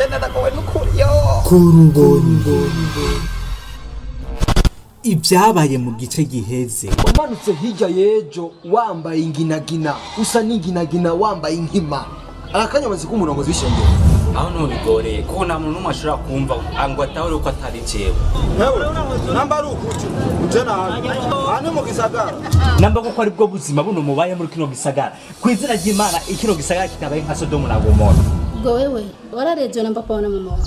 naragowe n'ukuri yo. Kurubone. Ibyabaye mu gice giheze. Wamanutse hirya yejo wambaye inginagina, usa n'inginagina wambaye inkima. Arakanyamazi k'umurongozi w'ishengero. Aho none bigoreye ko nta muntu n'umwe ashobora kumva ngo atahure uko atari jewe. Namba ari ukuti ujena hano mu gisagara. Namba ko ari bwo buzima buno mubaye muri kino gisagara. Ku izina ry'Imana ikino gisagara kitabaye nka Sodomu na Gomora. Ubwo wewe warareje namba pabona mu mama.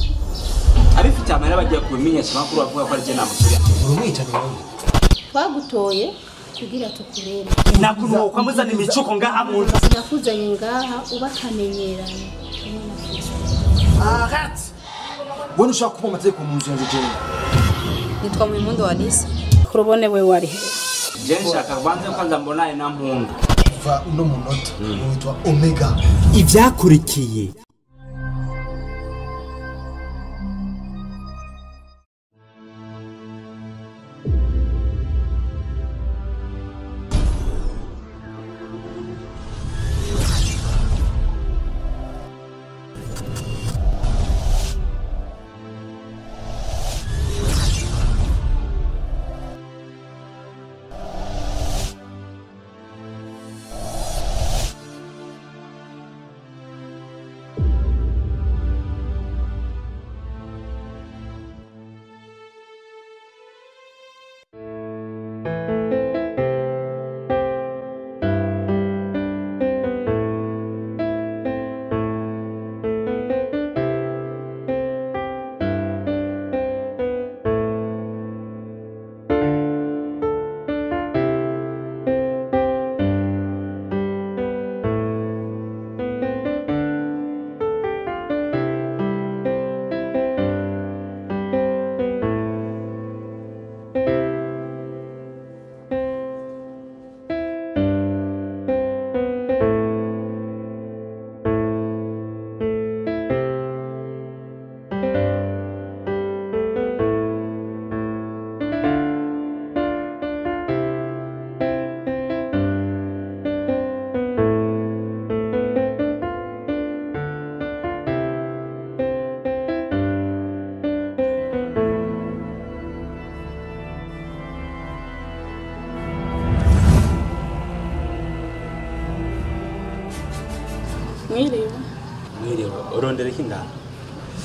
Abifite amahera bagiye kubimenyesha makuru bavuga ko ari je namukiriya. Urumwicanye wewe. Twagutoye kugira tukurere. Nakuno kwamuzana imicuko ngaha mu nzu. Nakuzanye ngaha ubakamenyeranye. Arrête. Bona ushaka kuba amategeko mu nzu yanjye jewe. Nitwa Mwimundo wa Lisa. Kurubone we wari he? Je nshaka kubanza kwanza mbonaye na mpunga. Va uno munota witwa Omega. Ibyakurikiye. Mwiriwe urondera iki ngaha?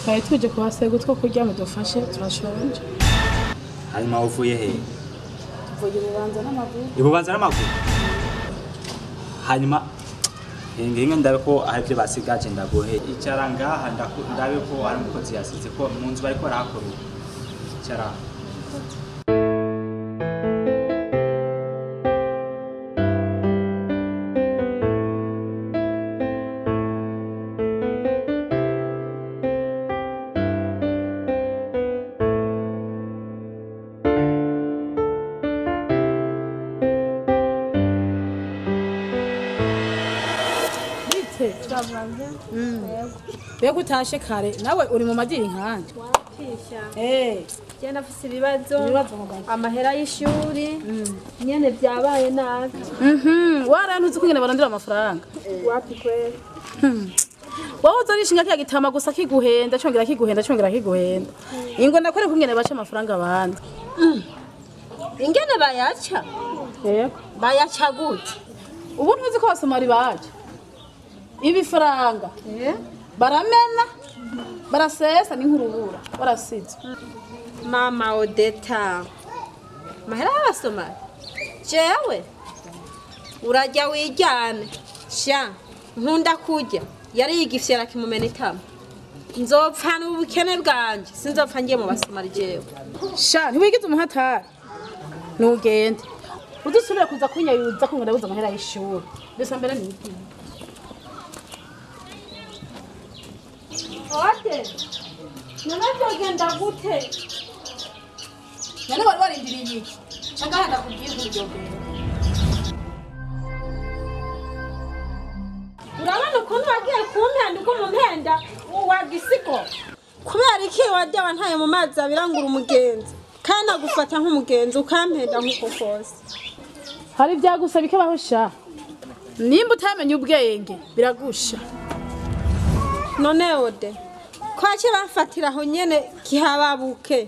Twari tuje kubasega utwo kurya mudufashe turashonje. Hanyuma uvuye he? Tuvuye Bubanza n'amaguru. Ibubanza n'amaguru. Hanyuma ingingo ndabe ko ari byo basigaje ndagohe. Icara ngaha ndabe ko ari umukozi yasize ko mu nzu bariko rakora. Icara. Bego utashe kare nawe uri mu madiri nkanje. Je nafise ibibazo amahera y'ishuri nyene byabaye nabi. Warantuze kungene barandira amafaranga. Wapi kweli? Wowe uzorishinga kya gitama gusa kiguhenda cyongera kiguhenda. Ingo nakore kungene baca amafaranga abandi. Ingene bayaca? Bayaca gute? Ubu ntuzi ko basomari baje. Ibifaranga baramena barasesa n'inkurubura barasize. Mama Odeta mahera y'abasomali jewe urajya wijyane sha nkunda kujya yari yigifyera kimumena itama nzopfa n'ubukene bwanje sinzopfa ngiye mu basomali jewe sha ntiwigize umuhatari nugende udusubire kuza kunyayuza ko ngarabuza amahera y'ishuri mbese mbere ni iki Ode nanajogenda gute none wari warindiriye iki cyangwa handa kubwira urugero urabona ukuntu wagiye kumpenda uko mu mpenda wagisiko kubera iki wajya ntaye mu mazi abirangura umugenzi kandi agufata nk'umugenzi ukampenda nk'uko kose hari byagusa bikabaho sha nimba utamenye ubwenge biragusha none Ode kwace bafatiraho nyene kihababuke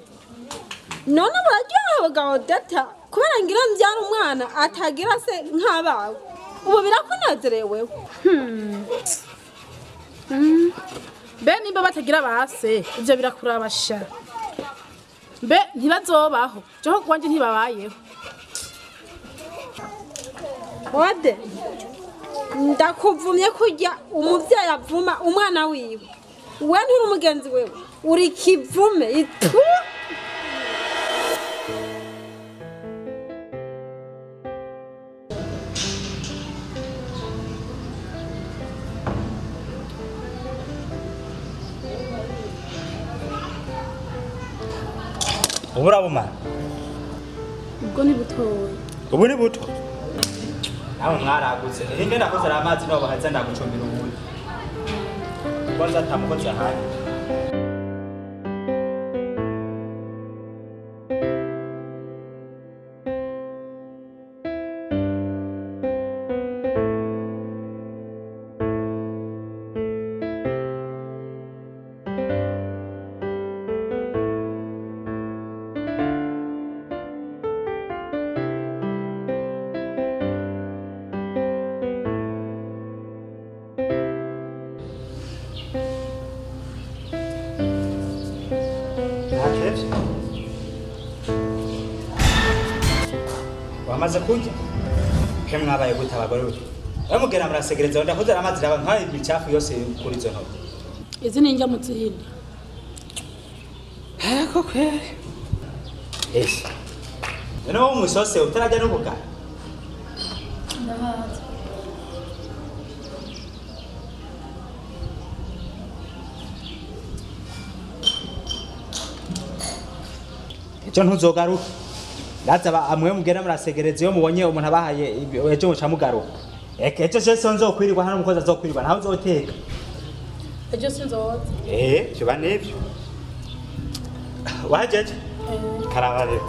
none buraryohewe gaho data kubera ngira mbyara umwana atagira se nk'abawe ubu birakunezerewe be nimba batagira base ivyo birakurabasha be ntibazobaho joho kwanje ntibabayeho ode ndakuvumye kurya umuvyeyi avuma umwana wiwe we nturi umugenzi wewe uri kivume itu ubura bumara ubwo ni butoya ubu ni buto nawe mwaragutse hinge nakoze amazi no bahaza ndagucumbira ubundi kwanza tamukoze ahandi wamaze kurya ke mwabaye gute abagore we bamugera murasegereza ndakoze amazi raba nk'ayo imicafu yose kuri izo ntoki izi ni njya mu zindi eko kweri ese none wo musose utarajya no kugana ndahaza ejo ntuzogaruka ndaza amwe mugera murasegereza iyo mubonye umuntu abahaye ejo muca mugaruka ejo se nzokwirirwa hano umukozi azokwirirwa naho uzoteka ejo sinzoza byo banevyo wajeje karaba rero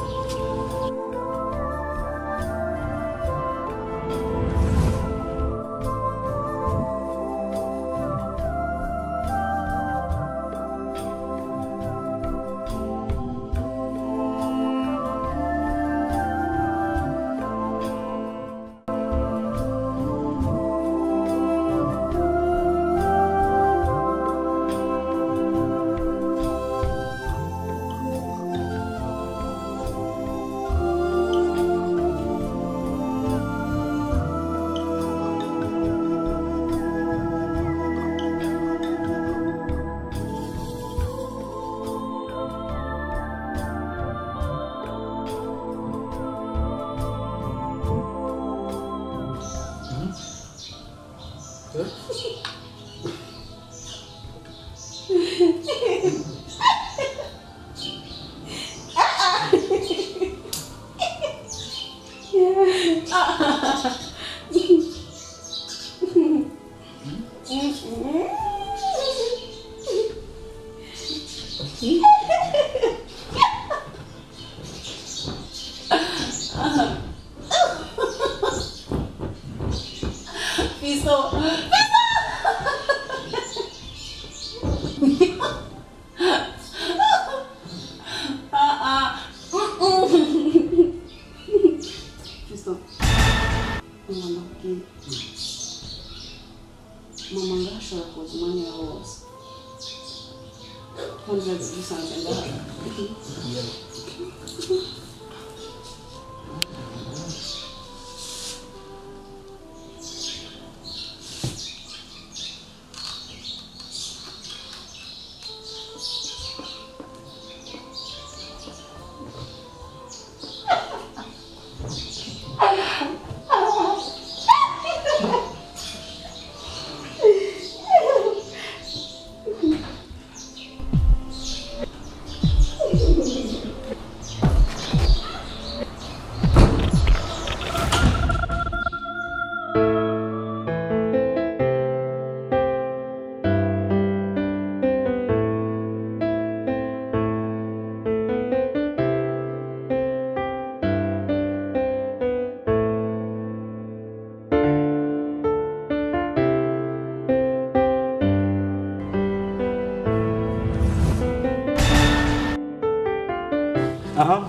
aha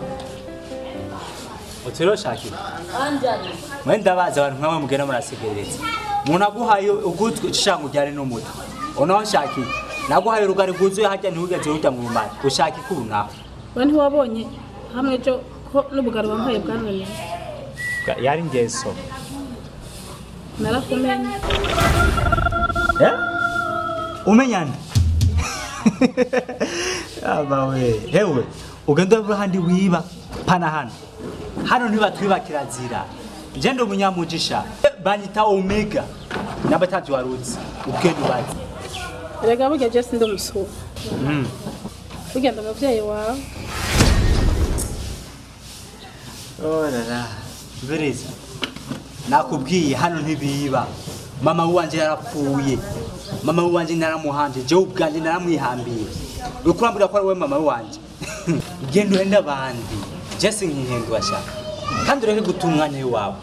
utiro shaki mwenda baza abantu nkamwe mugena murasegereza umuntu aguhaye ugutwi cishango ryari n'umuto onaho shaki naguhaye rugari guzuye hajya ntugeze ujya mu mari ushaki kuruna we ntiwabonye hamwe jo ko n'ubugari wampaye bwanone yari ngeso narakumenye umenyana abawe hewe ugenda burahandi wiba pana hano ntibatwiba kirazira je ndo munyamujisha banyita omega n'abatatu warutse ubwenge bazi rega burya je sindi umusura ugenda umuvyeyi wawe orara bereza nakubwiye hano ntibiba mama wanje yarapfuye mama wanje naramuhanje je ubwanje naramwihambiye ukurambura ko ari we mama wanje gendo enda bandi je sinkihendwa shaka kandi ureke gutumwanya wawe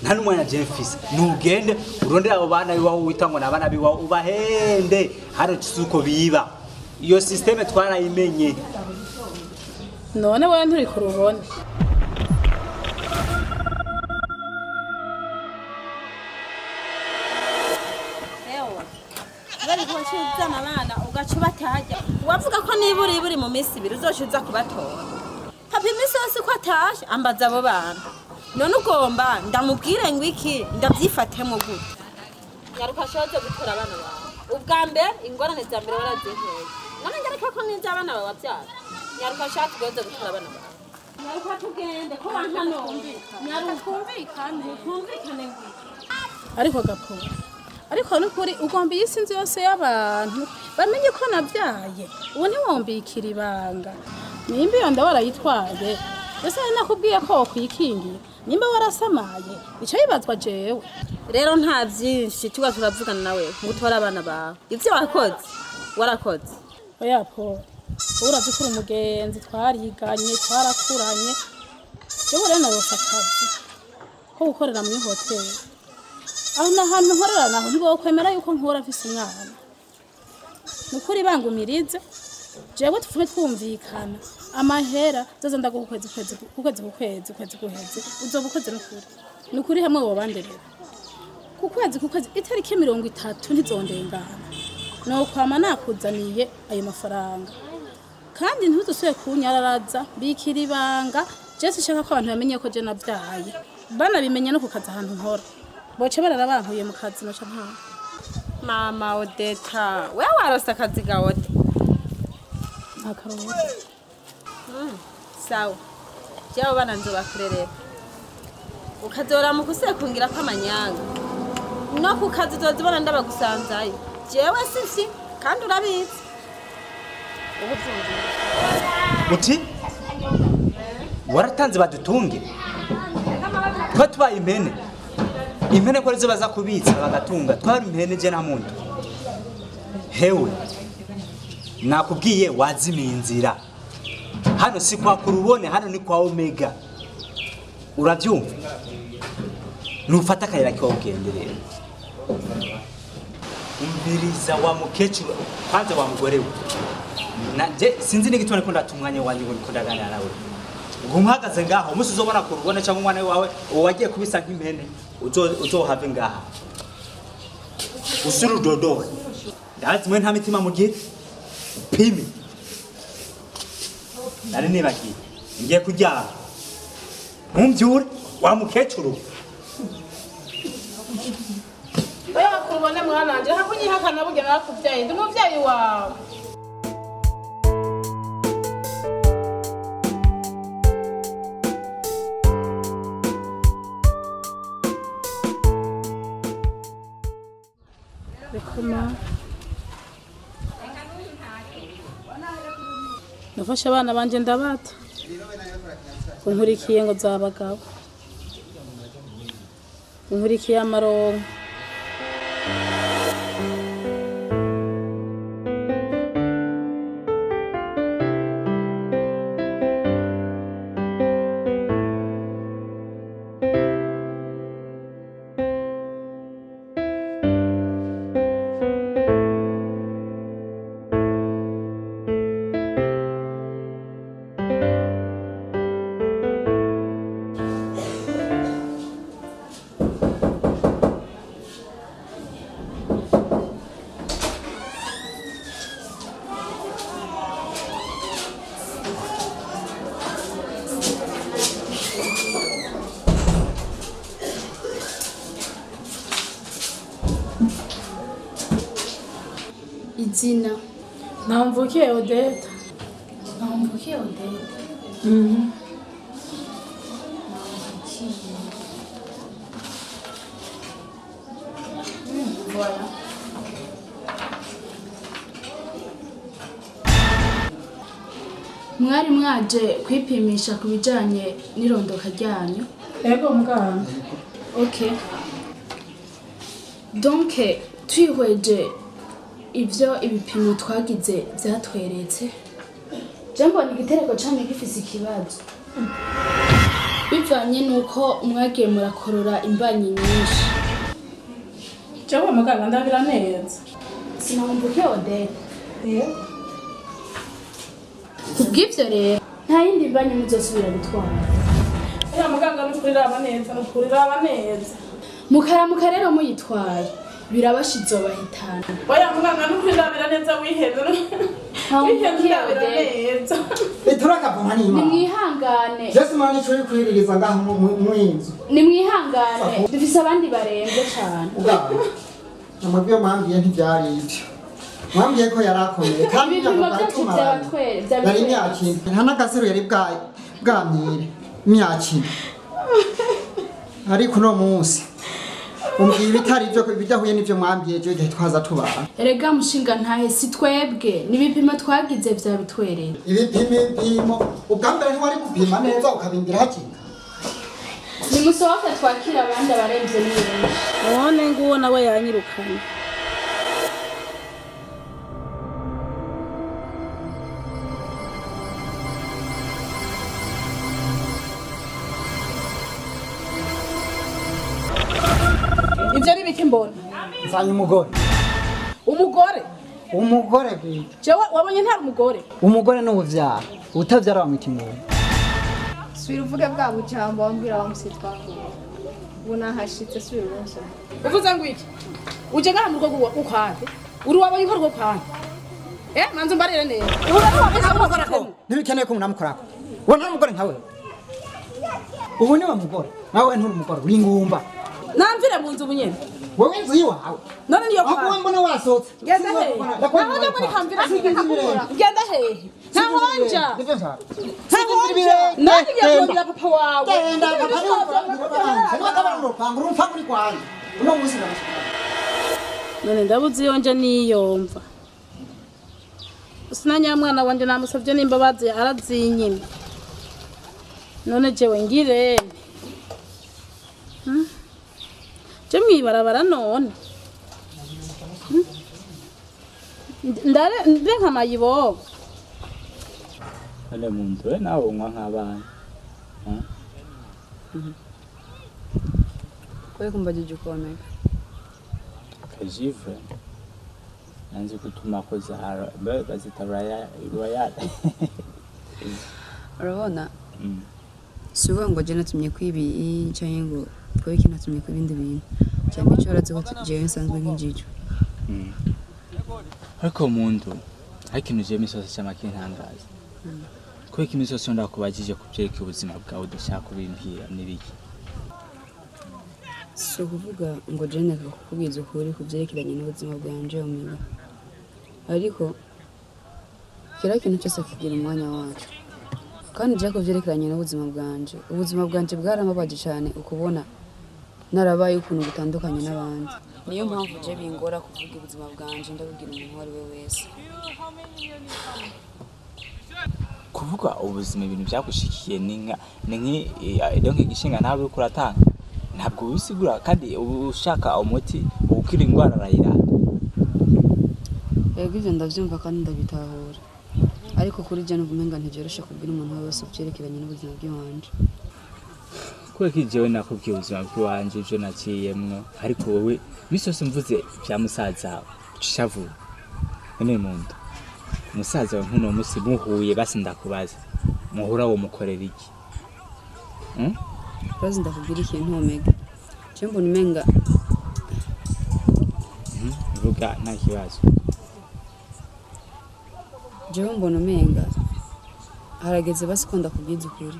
nta n'umwanya je mfise nugende urondera abo bana biwaho witango nabana biwaho ubahende hano kisuko biba iyo systeme twarayimenye none wewe nturi kurubone Zana abana ugacuba atajya wavuga ko nibura iburi mu minsi ibiri uzoshiza kubatora papa iminsi yose ko atashe ambaza abo bana none ugomba ndamubwire ngo iki ndabyifatemo gute nyaruka shoze gutora abana bawe ubwa mbere ingorane za mbere baraziheye none ngereka ko ninja abana bawe wabyara nyaruka shaka ugoze gutora abana bawe nyaruka tugende ko bankano nyarukumvikane ariko gaporo ariko nukuri ugomba isi nzi yose y'abantu bamenye ko nabyaye ubu ntiwombikira ibanga nimba iyo nda warayitwaye ese nakubwiye ko wakwikingira nimba warasamaye icyo yibazwa jewe rero nta byinshi tuba turavugana nawe ngo utore abana bawe ibyo warakoze oya Paul urazi ko umugenzi twariganye twarakuranye jewe rero narose akazi ko gukorera muri hoteli aho nahantu nkorera naho ntibokwemera yuko nkora mfise umwana nukuri bangumirize jewe tuvume twumvikana amahera zoza ndaguha ukwezi guheze uzoba ukoze nukuri hamwe wobanderera ku kwezi itariki 30 ntizondengana nokwama nakuzaniye ayo mafaranga kandi ntuzosubire kunyararaza bikira ibanga je sishaka ko abantu bamenye ko je nabyaye bana bimenye no kukaza ahantu nkora boce bararabankuye mu kazi no nta mama Odeta wewe warose akazi gawe akaroho sawa jyaho bana nzobakurerera ukazora mu kusekungira ko amanyanga no ku kazi uzozibona ndabagusanzayo jewe sisi kandi urabizi uti waratanze badutunge twa tubaye impene ko arizo baza kubitsa bagatunga twari impene je na muntu hewe nakubwiye wazimiye inzira hano si kwa Kurubone hano ni kwa Omega urabyumva nufata akayira k'ogenderera umbiriza wa mukecuru kwanza wa mugore we nanje sinzi n'igitone ko ndatumwanya wanyu ngo ndagana nawe ngo muhagaze ngaho umusi uzobona Kurubone cyangwa umwana wawe wagiye kubisa nk'impene uzohave ngaha usuru dodo ndazi mwe nta mitima mugira pimi nari nibagiye ngiye kuryama ntumbyure wa mukecuru oya Kurubone mwana wanje hakunyihakana burya nakubyaye ndi umuvyayi wawe nafashe abana banje ndabata unkurikiye ngo zabagabo unkurikiye amarongo izina Namvukiye Odeta. Namvukiye Odeta. Voilà. Mwari mwaje kwipimisha ku bijanye n'irondoka ryanyu? Ego muganga. Okay. Donc twihweje ivyo ibipimo twagize vyatweretse. Jambo ni igitereko cyane gifise ikibazo. Bivanye nuko mwagiye murakorora imbanyi nyinshi. Jewe muganga ndabira neza. Sinamvukiye Odeta. Kubw'ivyo rero nta yindi mbanyi muzosubira gutwara. Era muganga nukuriraba neza, nukuriraba neza. Mukaramuka rero muyitwaye birabashizo bahitana. Oya muganga nukurirabira neza wiheze. Wiheze ndabira neza. Iturakavuma n'Imana. Nimwihangane. Yesu mani cyo kwiririza ngaho mu inzu. Nimwihangane. Dufise abandi barembye cyane. Ugaba. Amabyo mambye ntibyari ibyo. Mwambye ko yarakomeye kandi ibipimo byacu yari myaki. Nta nagasero yari bwamyire. Myaki. Ariko no munsi. Umbwiye bitari byo bidahuye n'ivyo mwambye je gihe twaza tubara. Erega mushinga ntahe si twebwe nibipimo twagize vyabitwereye. Ibipimo ubwambere ntiwari gupima neza ukabindira hakiri. Nimusohoke twakira abandi abaremvye n'ibindi. None nguwo nawe yanyirukanye. Ivyo ari biki mbona? Nzanye umugore. Umugore? Umugore bwite. Jewe wabonye ntari umugore? Umugore n'ubuvyara. Utavyara wa mutimwe. Subira uvuge bwa bujambo wambwira wa musitwa. Ubona hashitse subira uronse. Uvuze ngo iki? Uje ngaha mu rugo ukwande. Uri wabonye ko rugo kwande. Manzo mbarire neza. Umugore ko ntibikeneye ko munamukorako. Wowe nta mugore nkawe. Ubu ni wa mugore. Nawe nturi umugore w'ingumba. Namvire mu nzu bunyene. Wowe inzu yiwawe. None niyo kwa. Ako mbona wasotse. Genda he. Nahoje muri kamvira sikakura. Genda he. Ntahonja. Ntahonja. Nani yakongera papa wawe. Genda papa ni urumva muri kwani. Uno musi na. None ndabuze yonje niyomva. Sinanya mwana wanje namusavye nimbabazi arazinyima. None jewe ngire. Je mwibarabara none. Ndare ndenka mayibo. Ale muntu we nawe unywa nk'abana. Kwe kumbajije ukomeye. Kajive. Nanzi kutuma ko zahara bazitabaya royal. Urabona? Suba ngo je natumye kwibi cyangwa ngo twe iki natumye kwibindi bintu. Cyane cyo raze ko je nsanzwe nk'injijo. Ariko muntu ikintu je misozi cy'amakintangaza. Ko iki misozi ndakubajije kubyereka ubuzima bwawe udashaka kubimbira nibiki. So kuvuga ngo je neka kukubwiza ukuri kubyerekeranye n'ubuzima bwanje umenye. Ariko kira kintu cyose kigira umwanya wacu. Kandi je ko vyerekeranye n'ubuzima bwanje. Ubuzima bwanje bwaramabaje cyane ukubona narabaye ukuntu gutandukanye n'abandi. Niyo mpamvu je bingora kuvuga ubuzima bwanje ndabubwira umuntu wari we wese. Kuvuga ubuzima ibintu byagushikiye ni donc igishinga nawe uri kuratanga ntabwo wisigura kandi ushaka umuti ukira indwara arayira. Yego ivyo ndavyumva kandi ndabitahura. Ariko kuri je n'ubumenga ntijeroshe kubwira umuntu wese vyerekeranye n'ubuzima bw'iwanje. Kweki jewe nakubwiye ubuzima bw'iwanje ivyo naciyemwo ariko wowe bisose mvuze bya musaza cishavu. None muntu musaza nkuno musi muhuye basi ndakubaza muhura wo mukorera iki? Bazi ndakubwira ikintu omega. Je mbona umenga vuga nta kibazo. Jewe mbona umenga harageze basi ko ndakubwiza ukuri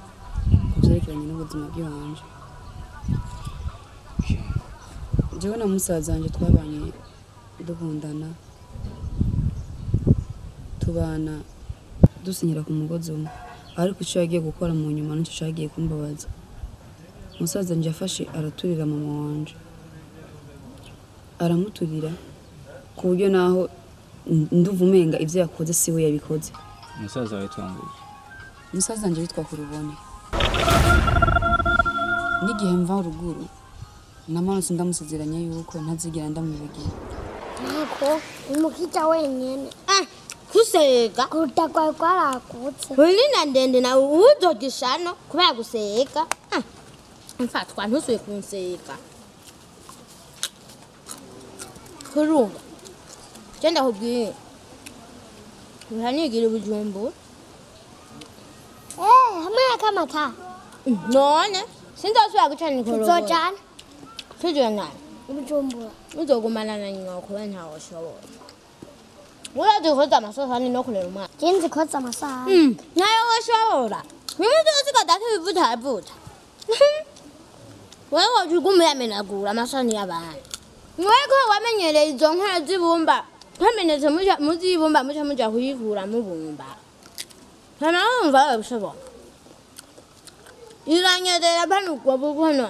kubyerekeranye n'ubuzima bw'iwanje. Jewe na musaza wanje twabanye dukundana tubana dusinyira ku mugozi umwe ariko icyo yagiye gukora mu nyuma nicyo cyagiye kumbabaza umusaza nje afashe araturira mama wanje aramuturira ku buryo naho nduvumenga ibyo yakoze si we yabikoze umusaza witwanguye umusaza nje witwa Kurubone n'igihe mva ruguru namanutse ndamusezeranya yuko ntazigira ndamwibagira nako umukija wenyene kuseka kutakwa kwarakutse ulina ndende na uzogishano kubera guseka mfatwa ntusuye kunseka kurumva genda hubwiye uranigira ubujumbu hamwe akamata none sindasubira gucana inkoro tuzojana tujana ubujumbura uzogumana na nyoko kubera ntawe ushobora urazi koza amasahani no kurera umwana genzi koza amasahani nayo ushobora mimi tuzi kadaki bivuta wewe wajugumira amenagura amasahani y'abana mweko wamenyereye izo nkora zibumba kwamenetse muzibumba muja kuyikura mubumba hana umva ushobora iranyerera banukwa bubono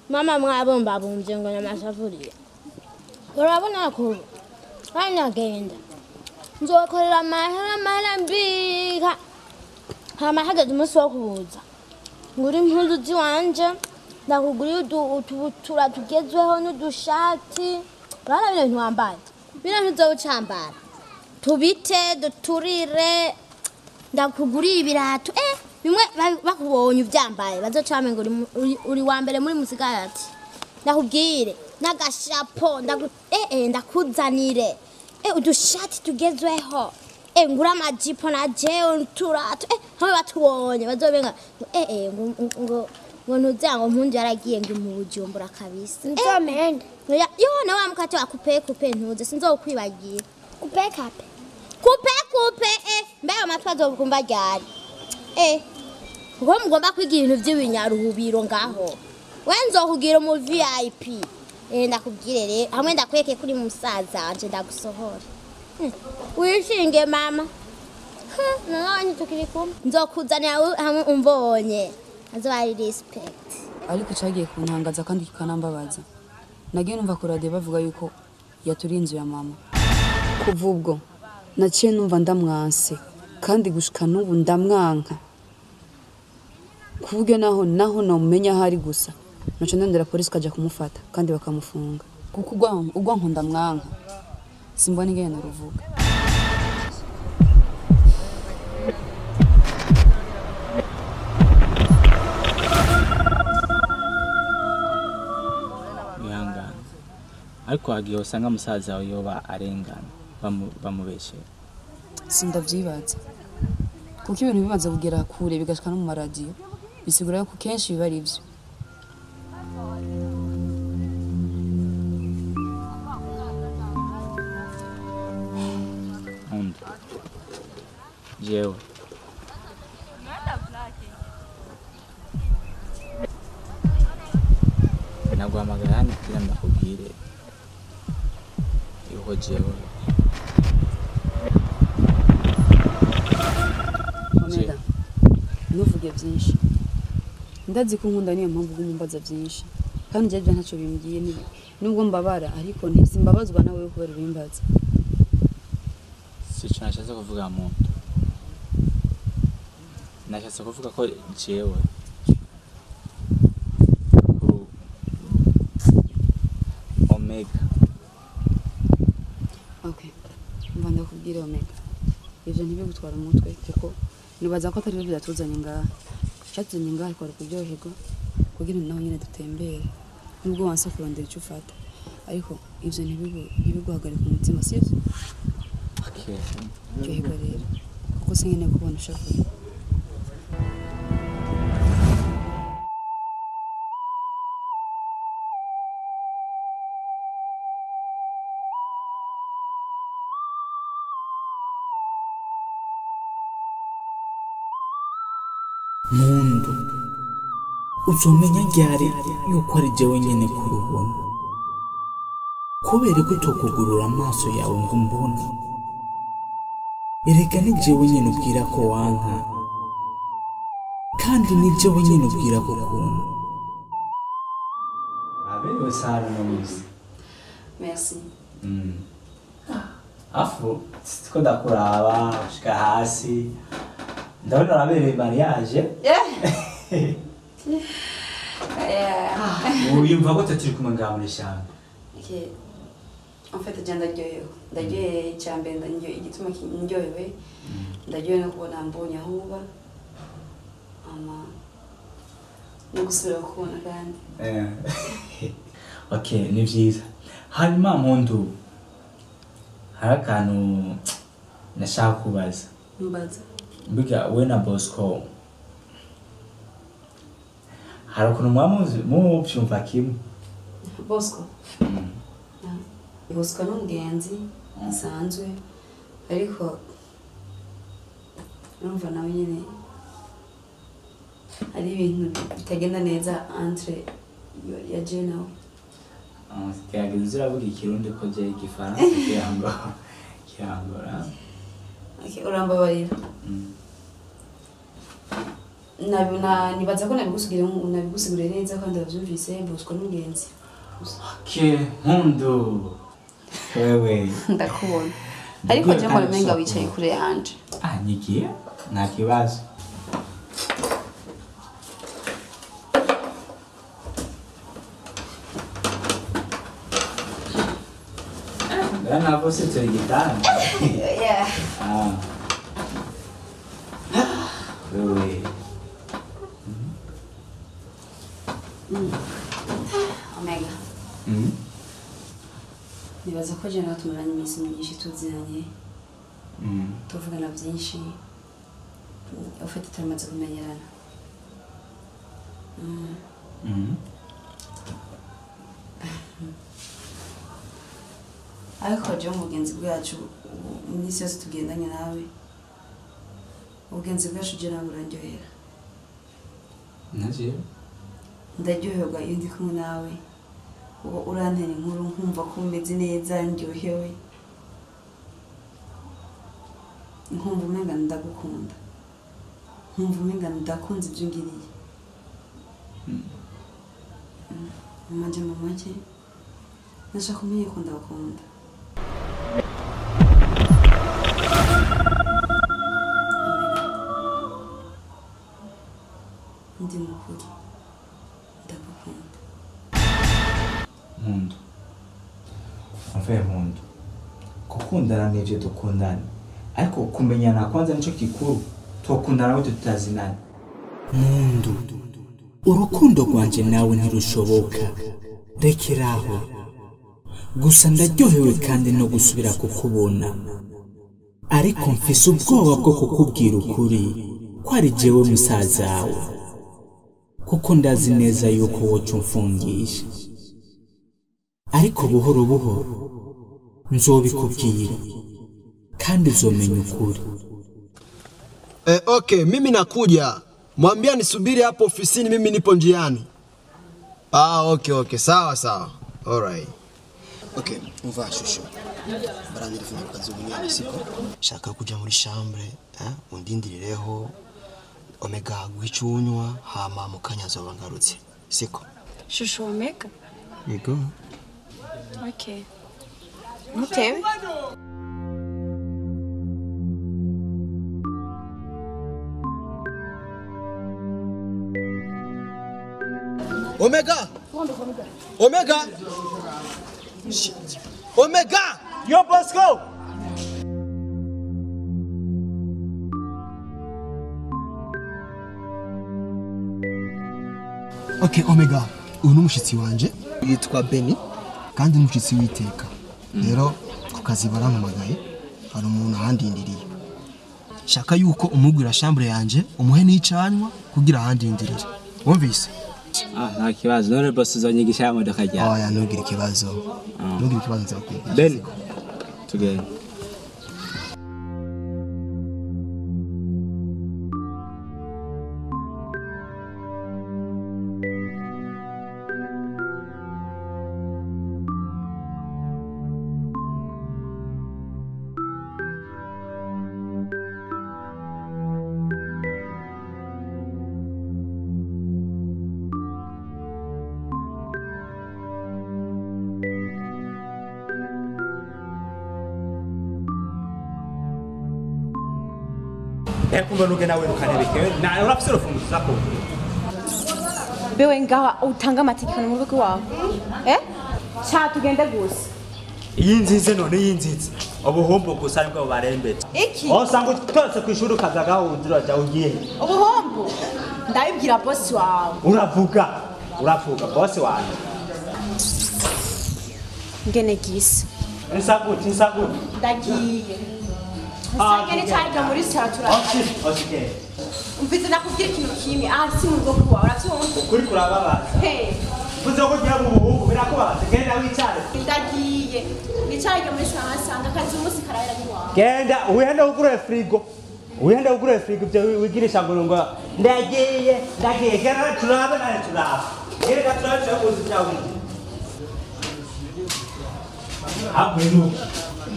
mama mwabomba bumvye ngo n'amasafuriya urabona ko anyagenda nzokorera amahera mbika hama hageze umunsi wo kuza ngura impuzu ziwanje ndakuguriye utubutura tugezweho n'udushati urabona bino bintu wambaye bino ntuzowucambara tubite duturire ndakuguriye ibirato bimwe bakubonye ubyambaye bazocame ngo uri wa mbere muri musigati ndakubwire n'agashapo ndakuzanire udushati tugezweho ngura amajipo na jewe turato hamwe batubonye bazobenga ngo ntuzango mpundu yaragiye ngo mu bujumbura kabisa nzomende yo na wa mukate wa kupe ntuze sinzokwibagira kupe mbe amatwa azokumva ryari ngo mugomba kwiga ibintu by'ibinyaruhubiro ngaho wenzo kugira mu VIP ndakubwire rero hamwe ndakweke kuri musaza wanje ndagusohora wishinge mama none tukiri kumwe nzokuzanira hamwe umbonye azobari respect ariko cyagiye kuntangaza kandi kikanambabaza nagiye numva ku radio bavuga yuko yaturi inzu ya mama kuva ubwo naciye numva ndamwanse kandi gushika n'ubu ndamwanka kuburyo naho namumenya hari gusa naco ndendera polisi kaja kumufata kandi bakamufunga kuko ugwa nkunda mwanka simbona ingene ruvuga yanga ariko hagiye usanga musaza wawe yoba arengana bamubeshe sindavyibaza kuko ibintu bibanza kugera kure bigashika no mu maradiyo bisigura yuko kenshi biba ari ivyo jewe naguhamagara hano kugira ndakubwire yuko jewe Omega nuvuge byinshi ndazi ko nkunda niyo mpamvu gumumbaza byinshi kandi je ntacyo bimbwiye nubwo mbabara ariko ntizimbabazwa nawe kubera bimbaza sico nashatse kuvuga muntu nashatse kuvuga ko jewe Omega okay mba ndakubwira Omega ivyo ntibigutwara umutwe kuko nibaza ko atari byo byatuzanye ngaha cyatuzanye ngaha ariko kuryoherwa kugira naho nyine dutembere nubwo wanse kurondera icyo ufata ariko ivyo ntibiguhagarika umutima sivyo okay ryoherwa rero kuko sinkeneye kubona ushaka Mundu uzomenya ryari yuko ari jewe nyene Kurubone kubera ko utokugurura amaso yawe ngo mbone erega ni jewe nyene ubwira ko wanka kandi ni jewe nyene ubwira ko ukunda. Abewe sana no musi. Merci. Afu siko ndakuraba shika hasi. Ndabona urabereye mariage. Uyumva ko turi kumwe ngaho muri shamba. Okay. En fait, ndagiye cyambe ndangiye igituma ndyohewe. Ndagiye no kubona mbonye ahuba. No gusubira kubona kandi. Okay, ni vyiza. Hanyuma Mpundu, hari akantu nashaka kubaza. Mbaza. Mbega we na Bosco hari ukuntu muvyumva kimwe? Bosco? Bosco n'umugenzi asanzwe ariko urumva nawe nyine hari ibintu bitagenda neza entre ya je nawe. Gerageza uravuga ikirundi ko je igifaransa kirangora. Okay, urambabarira. Nibaza ko nabigusigurira neza kandi ndavyumvise Bosco n'umugenzi. Okay, Mpundu. Wewe. Ndakubona. Ariko je mbona menga wicaye kure yanje. Nyigiye? Nta kibazo. Gana você turi gitanda. Yeah. Wewe. Omega. Nibaza ko je nawe tumaranye iminsi myinshi tuziranye. Tuvugana byinshi. Ufite turamaze kumenyerana. Ariko je umugenzi bwacu iminsi yose tugendanye nawe. Ubugenzi bwacu je nawe urandyohera. Naje? Ndaryoherwa iyo ndi kumwe nawe. Urantera inkuru nkumva ko umeze neza ndyohewe. Nkumva umenga ndagukunda. Nkumva umenga ndakunze ibyo ngiriye. Manje mamake nashaka kumenya ko ndakunda. Ndi mukuru ndagukunda. Mpundu. Mpundu. Gukundana n'ivyo dukundana. Ariko kumenyana kwanza nico kikuru. Twakundana wote tutazinana. Mpundu. Urukundo rwanje nawe ntirushoboka. Rekeraho. Gusa ndaryohewe kandi no gusubira kukubona. Ariko mfise ubwoba bwo kukubwira ukuri ko ari jewe musazawe. Kuko ndazi neza yuko woca umfungisha. Ariko buhoro buhoro nzobikubwira kandi uzomenya ukuri. Okay, mimi nakuja. Mwambia nisubiri hapo ofisini, mimi nipo njiani. Okay, sawa. Alright. Okay, umva shusho. Barani rifuna kazi ubunyana siko. Shaka kuja muri chambre, undindirireho. Omega gwicunywa hama mukanya zobangarutse. Siko. Shusho Omega? Yego. Okay. Mutewe? Omega! Shit. Omega! Yo, Bosco! Okay, Omega. Uyu n'umushitsi wanje yitwa Beni kandi n'umushitsi witeka. Rero kukazi barampamagaye hari umuntu ahandindiriye. Shaka yuko umugwira chambre yanje umuhe n'icanywa kugira ahandindirire. Wumvise? Nta kibazo. None boss uzonyigisha ya modoka rya. Oya ntugire ikibazo. Ntugire ikibazo nzakwigisha. Ben. Tugende. kumbe nuke nawe rukanebeke na urafise urufunguzo zako bewe ngaha utanga amategeko mu rugo wawe cha tugende gusa yinzize none yinzize ubuhombo gusa aribwo barembetse iki osanga twese kwishuri ukazaga udira jya ugiye ubuhombo ndabibwira boss wawe uravuga boss wawe ngene gisa insaguti ndagiye usangene cyarika muri satura okay mfite nakubwira ikintu kimwe si mu rugo wawe uravyumva ukuri kurababaza Buze ko giye mu buhungu birakubaza genda wicare ndagiye nicarike muri sanga kazi umunsi karabera ni wawe genda uhende ugure frigo byo wigirisha ngo ndagiye genda turaba genda turabe cyakuzi cyawe abwenu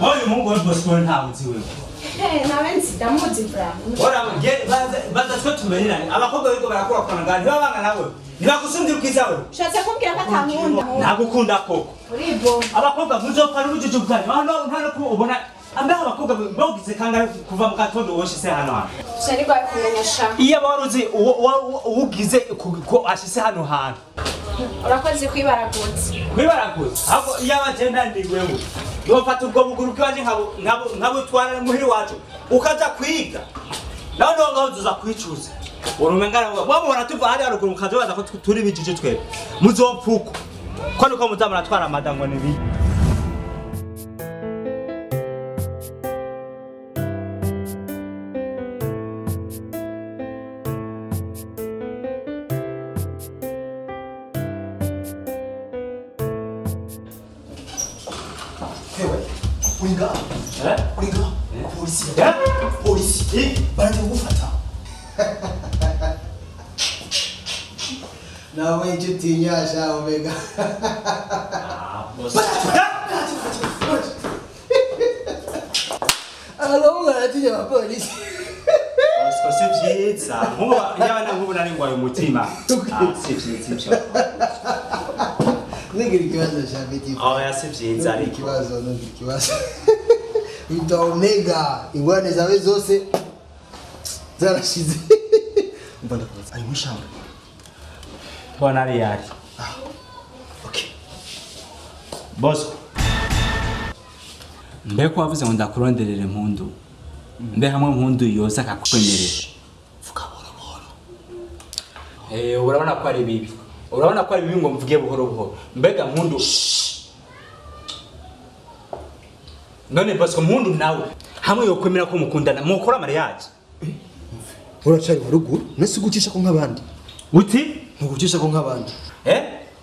oyo mungu wa boss ko ntawe ziwe nawe ndamuzi bra ora baza twe tumenyeranye abakobwa bigo barakora kwa ngani babanga nawe nibakusumbye ukizawe shatse kumbwira ko atankunda nagukunda koko uribo abakobwa muzopfa n'ubujiji bwanyu nta ko ubona ambaye abakobwa bogize kanga kuva mu gatondo woshise hano shari kwa kumenyesha iyo baruzi ugize ko ashise hano hantu urakoze kwibaragutse ahubwo iyo abagenda ndiwewe yofata ubwo buguru bwanje nkabo twara muhiri wacu ukaza kwiga nawe ngaho uza kwicuza urumengana wabona tuva hari haruguru mukaje baza ko turi bijije twebe muzopfuko ko niko muzamara twara madango nibi Uringa. Polisi. Baraje kugufata. Nawe inshuti nyasha omega. Alo, aratinya abapolisi. Osiko sivyiza. Yabana ngubu nari ngwaye umutima. Sivyiza. Nigiri kibazo shabiti. Sivyiza ariko. Kibazo. Ita omega ingwane zawe zose zarashize. Mbona kubaza ari mushamba. Bona ari yari. Okay. Boss. Mbeko wavuze ngo ndakuronderere impundu. Mbe hamwe impundu yoza akakwemerera. Vuga buhoro. Urabona ko ari bibi. Urabona ko ari bibi ngo mvuge buhoro. Mbega impundu. None boss impundu nawe hamwe yo kwemera ko mukundana mukora mariage. Uracari waruguru nese gucisha ko nk'abandi. Uti? Ntugucisha ko nk'abandi.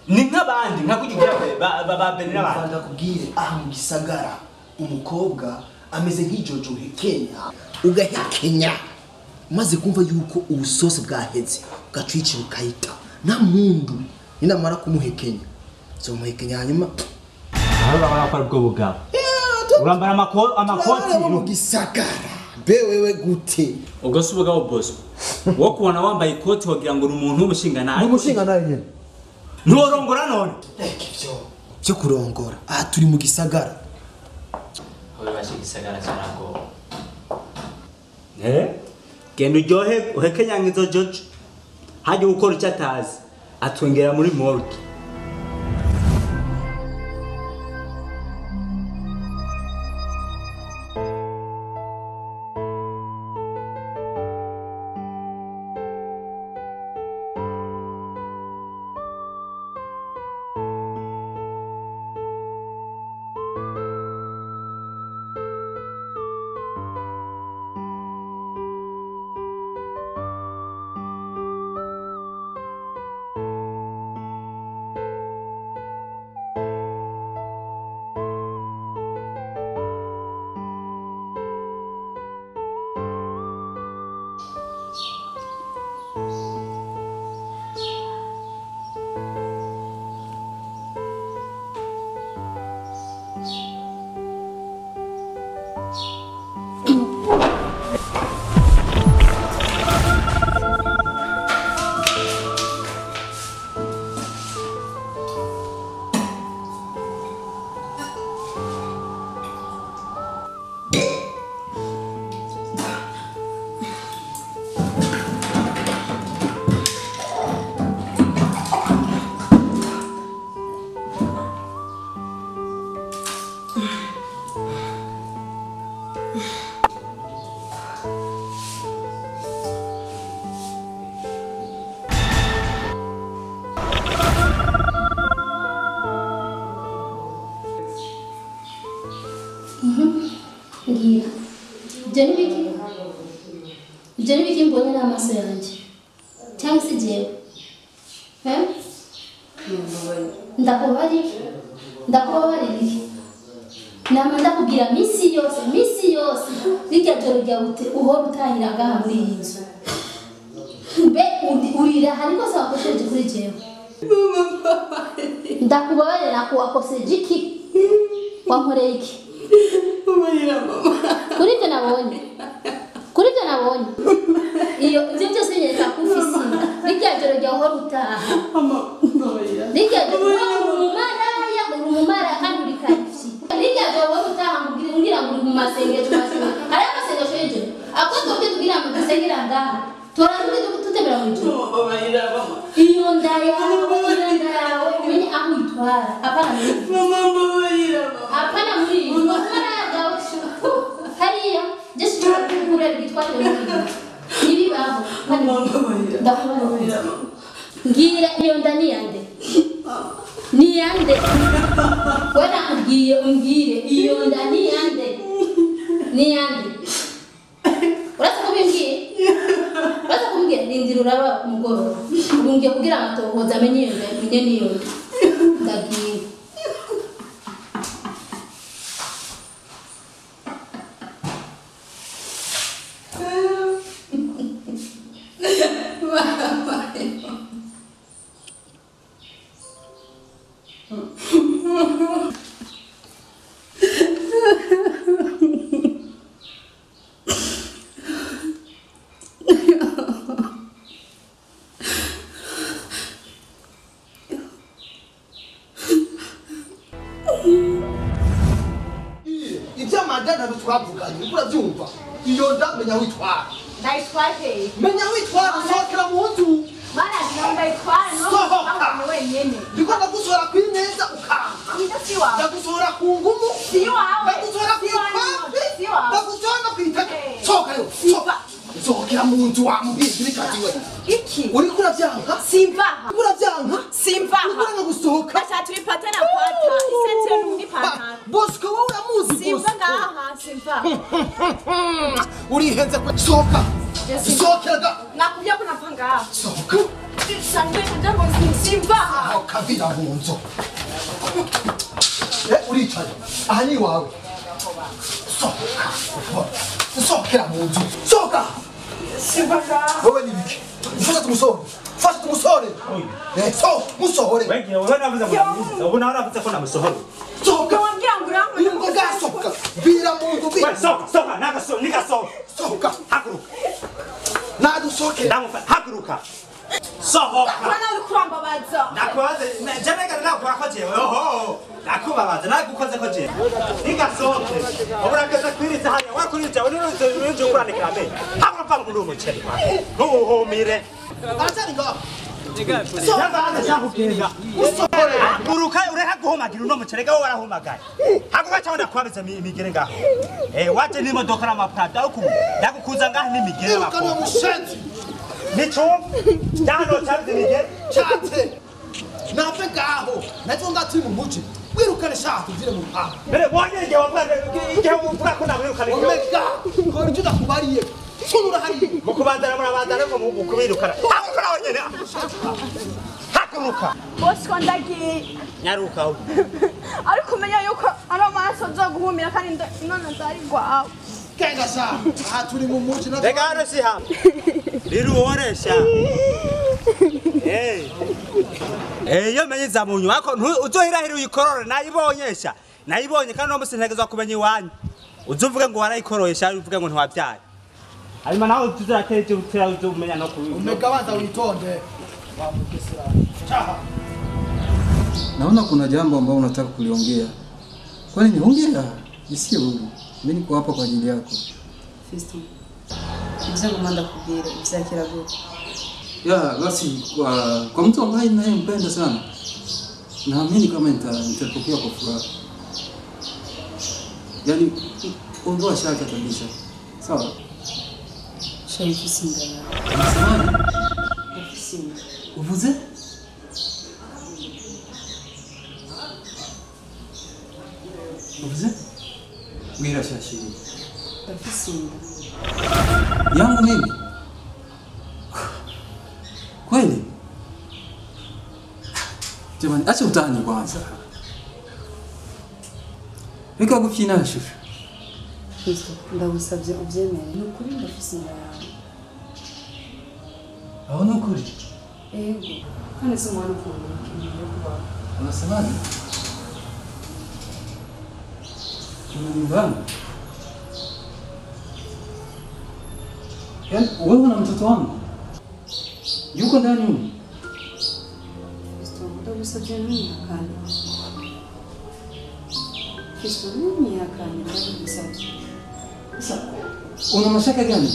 Ni nk'abandi nkakugira babenera abantu. Ndakubwire mu gisagara umukobwa ameze nk'ijojo hekenya ugahekenya maze kumva yuko ubusose bwaheze ugacwicira ukayita nta mundu ninamara kumuhekenya so muhekenya hanyuma urabona ko aribwo bugabo urambara amakoti mu gisagara wewe gute ubwo se ubugabo boss wo kubona wambaye ikoti wagira ngo uri umuntu w'umushinga nawe umushinga nawe nyene ntorongora none cyo kurongora turi mu gisagara gisagara cyarago genda uryohe uhekenya nk'izo jojo hajya gukora icyo atazi atwengera muri morgue ibyo ni biki mbonye n'amaso yanjye cyangwa se jewe ndakubabarira iki nama ndakubwira misi yose rirya joro ryawe uhora utahira ngaha muri iyi nzu mbe urira hari kose wakosheje kuri jewe ndakubabarira wakoseje iki wankoreye iki kuri ibyo nabonye iyo ibyo byose nyereka ko ufise inda rirya joro ryawe uhora utaha rirya joro uri umumaraya kandi uri karifi rirya joro uhora utaha ngira ngo uri mu masengesho hari amasengesho y'ijoro ako twebwe tugira ngo dusengera ngaha turanduke tutembera mu ijoro iyo nda yawe umenye aho uyitwara apana muri iyi hariya just kurera igitwarire mu ijoro ntibibaho ndakubabarira ngira iyo nda niyande we nakubwiye umbwire iyo nda niyande uraza kumbwira rindira uraba umugoroba ubumbwiye kugira ngo atohoza amenye iyo nda menye n'iyo nda ndagiye twavuganye urabyumva iyo nda menya witwara ndayitwaje menya witwara sokera mu nzu mana ndayitwara no wenyene ndiko ndagusora kwineza ukanga ndasiwa ndagusora ku ngumu siwawe ndagusora ku ipapi ndagusora ku itaka sokayo sokera mu nzu wa mubindi bikatiwe iki uri kuravyanka simvaha kuravyanka simvaha uri gusohoka acha turi patana pata isetse n'undi patana bosko wowe uramuzi simva ngaha simva urihenze ko soka sokera nakubya ko napanga soka sangwe ndambo simvaha aho kavira mu nzu uricaye aha ni wawe soka sokera mu nzu soka simvaga wowe ni biki fasha tumusore so musohore wewe unavuza ngo unavuza ko namusohora soka wambia ngurango ningo gasoka bira mungu bira soka nagaso nigaso soka haguruka nadu soke ndamufa haguruka sohoka bana uri kurambabaza nakwaze jamega nakora ko jewe oho nakubabaza nagukoze ko jewe nigasohoke oburakoze kwiritsa hanya wakuritsa urinje ukuranikira me haguruka ngo umuceri ntuhumire aratari ngaho Uruka ureha guhomagira uno mucerega wo warahomagaye. Hakuba cyabona kwabiza imigere ngaho. Waje n'imodoka n'amaprada uko yagukuza ngaho n'imigere bako. Kana mushenzi. Nico cyano cyabiza imigere cyate. Nafe ngaho. Nazo ngati mu muci. Wirukane shaka uvire mu mpanga. Bere wanyege wabwana igihe uvuga ko nabirukane. Omega. Ko njuda kubariye. Sunura hari. Mukubandara murabandara ko mukubirukana. Akora wonyene. Hakuruka. Bosko ndagi. Nyaruka. Ariko menya yuko ari amaso nzoguhumira kandi none ndarigwa. Kenga sha. Aha turi mu muci na. Rega hano si ha. Riruoresha. Iyo menye zamunyu wako uzohirahira uyikorore nayibonyesha. Nayibonye kandi no musintegezwa kumenya iwanyu. Uzuvuge ngo warayikoroyesha uvuge ngo ntiwabyara. Alima nawe tuzateje utira uzumenya no kubi. Umegawaza witonde. Wamukisira. Naona kuna jambo ambalo unataka kuliongea. Kwani niongea? Isiye wewe. Mimi niko hapa kwa ajili yako. Fisto. Ibyo ngomanda kubwira ibyakira gute. Ya, basi kwa mtu ambaye ninayempenda sana. Naamini kama nitapokea kwa furaha. Yaani ondoa shaka kabisa. Sawa? Sharifu singa. Singa. Uvuze? Uvuze? Mbwira shashiri. Ndafise inda. Yangu mimi? Kweli? Jamani, acha utani kwanza. Reka gukina shushu. Kristo, ndagusabye ubyemere. Ni ukuri ndafise inda yawe. Aho ni ukuri? Ego. Kandi si umwana ukunda ikintu yo kubaho. Unasemaje? Unanidhani? Yaani wewe na mtoto wangu yuko ndani huko? Kristo, ndagusabye ntihakane. Kristo, ntihakane, ndagusabye. Sasa una mashaka gani?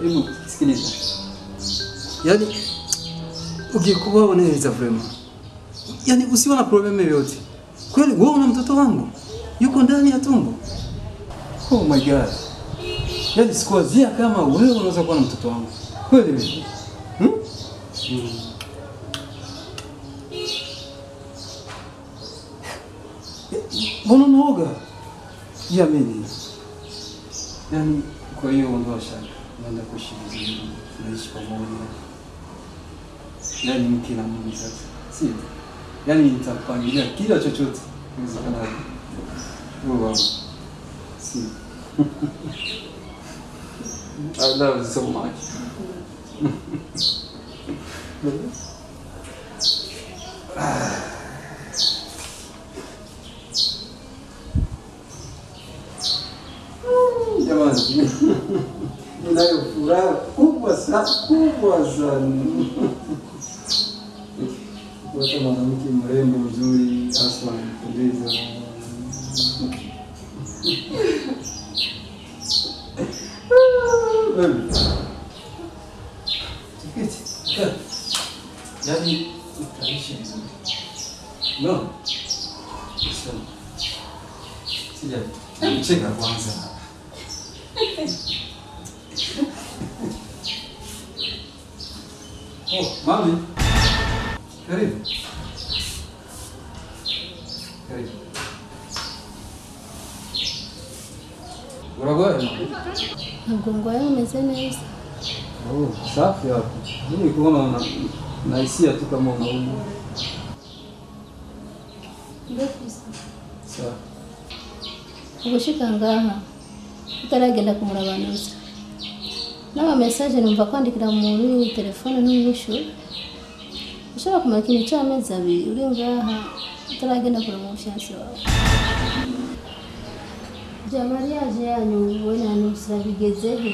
Hebu sikiliza. Yaani ukikuwa unaweza vrema. Yaani usiwe na problemu yoyote. Kweli wewe una mtoto wangu yuko ndani ya tumbo? Oh my god. Yaani sikuwazia kama wewe unaweza kuwa na mtoto wangu. Kweli wewe? Mbona unaoga? Jamani. Yaani kwa hiyo ondoa shaka. Naenda kuishi vizuri. Tunaishi pamoja. Yaani mke na mume sasa. Sio? Yaani nitakupangilia kila chochote kiwezekanacho. Wow. Sio. I love you so much. Jamani, ninayo furaha kubwa sana. Kupata mwanamke mrembo mzuri, hasa anapendeza. Yaani utaishi vizuri. No. Sija. Cheka kwanza. Oh, mami. Karibu. Karibu. Uragwaye? Mgongo wangu umeze neza. Oh, safi hapo. Mimi kuona na hisia tu kama unaumwa. Ndio. Sawa. Ugushika ngaha utaragenda kumurabanuza n'ama message numva kwandikira muri telefone n'umwishu ushobora kumara ikintu cy'amezi abiri uri ngaha utaragenda kureba umufiansi wawe bya mariage yanyu wowe na nusira bigezehe